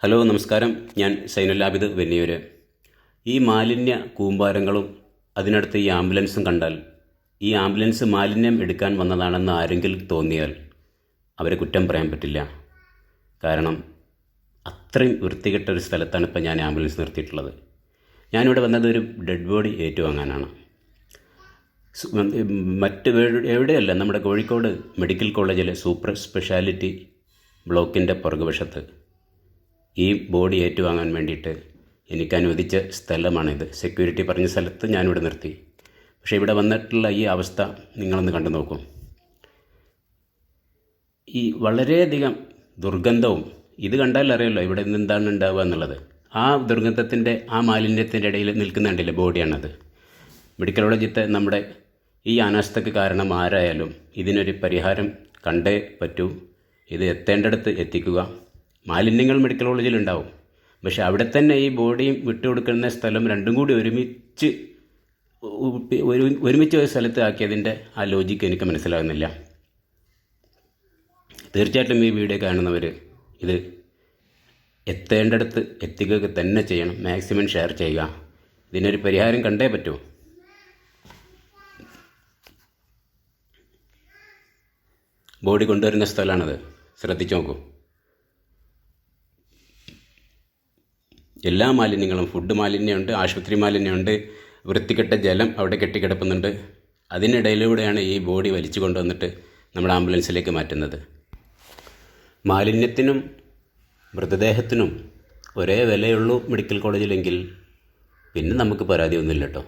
Hello നമസ്കാരം. ഞാൻ സൈനുൽ ആബിദ് വെന്നിയൂർ. ഈ മാലിന്യ കൂമ്പാരങ്ങളും അതിനടുത്ത് ഈ ആംബുലൻസും കണ്ടാൽ ഈ ആംബുലൻസ് മാലിന്യം എടുക്കാൻ വന്നതാണെന്ന് ആരെങ്കിലും തോന്നിയാൽ അവരെ കുറ്റം പറയാൻ പറ്റില്ല. കാരണം അത്രയും വൃത്തികെട്ട ഒരു സ്ഥലത്താണ് ഇപ്പോൾ ഞാൻ ആംബുലൻസ് നിർത്തിയിട്ടുള്ളത്. ഞാനിവിടെ വന്നത് ഒരു ഡെഡ് ബോഡി ഏറ്റുവാങ്ങാനാണ്. മറ്റ് എവിടെയല്ല, നമ്മുടെ കോഴിക്കോട് മെഡിക്കൽ കോളേജിലെ സൂപ്പർ സ്പെഷ്യാലിറ്റി ബ്ലോക്കിൻ്റെ പുറകുവശത്ത് ഈ ബോഡി ഏറ്റുവാങ്ങാൻ വേണ്ടിയിട്ട് എനിക്ക് അനുവദിച്ച സ്ഥലമാണിത്. സെക്യൂരിറ്റി പറഞ്ഞ സ്ഥലത്ത് ഞാനിവിടെ നിർത്തി. പക്ഷേ ഇവിടെ വന്നിട്ടുള്ള ഈ അവസ്ഥ നിങ്ങളൊന്ന് കണ്ടു നോക്കും. ഈ വളരെയധികം ദുർഗന്ധവും, ഇത് കണ്ടാൽ അറിയാമല്ലോ ഇവിടെ നിന്ന് എന്താണ് ഉണ്ടാവുക എന്നുള്ളത്. ആ ദുർഗന്ധത്തിൻ്റെ, ആ മാലിന്യത്തിൻ്റെ ഇടയിൽ നിൽക്കുന്നുണ്ടല്ലേ ബോഡിയാണത്. മെഡിക്കൽ കോളേജിലത്തെ നമ്മുടെ ഈ അനാസ്ഥയ്ക്ക് കാരണം ആരായാലും ഇതിനൊരു പരിഹാരം കണ്ടേ പറ്റൂ. ഇത് എത്തേണ്ടടുത്ത് എത്തിക്കുക. മാലിന്യങ്ങൾ മെഡിക്കൽ കോളേജിലുണ്ടാവും, പക്ഷെ അവിടെ തന്നെ ഈ ബോഡിയും വിട്ടുകൊടുക്കുന്ന സ്ഥലം രണ്ടും കൂടി ഒരുമിച്ച് ഒരു സ്ഥലത്ത് ആക്കിയതിൻ്റെ ആ ലോജിക്ക് എനിക്ക് മനസ്സിലാകുന്നില്ല. തീർച്ചയായിട്ടും ഈ വീഡിയോ കാണുന്നവർ ഇത് എത്തേണ്ടടുത്ത് എത്തിക്കുക തന്നെ ചെയ്യണം. മാക്സിമം ഷെയർ ചെയ്യുക. ഇതിനൊരു പരിഹാരം കണ്ടേ പറ്റൂ. ബോഡി കൊണ്ടുവരുന്ന സ്ഥലമാണത്, ശ്രദ്ധിച്ചു നോക്കൂ. എല്ലാ മാലിന്യങ്ങളും, ഫുഡ് മാലിന്യമുണ്ട്, ആശുപത്രി മാലിന്യമുണ്ട്, വൃത്തികെട്ട ജലം അവിടെ കെട്ടിക്കിടപ്പുന്നുണ്ട്. അതിനിടയിലൂടെയാണ് ഈ ബോഡി വലിച്ചു കൊണ്ടുവന്നിട്ട് നമ്മൾ ആംബുലൻസിലേക്ക് മാറ്റുന്നത്. മാലിന്യത്തിനും മൃതദേഹത്തിനും ഒരേ വിലയുള്ളൂ മെഡിക്കൽ കോളേജിലെങ്കിൽ പിന്നെ നമുക്ക് പരാതിയൊന്നുമില്ല കേട്ടോ.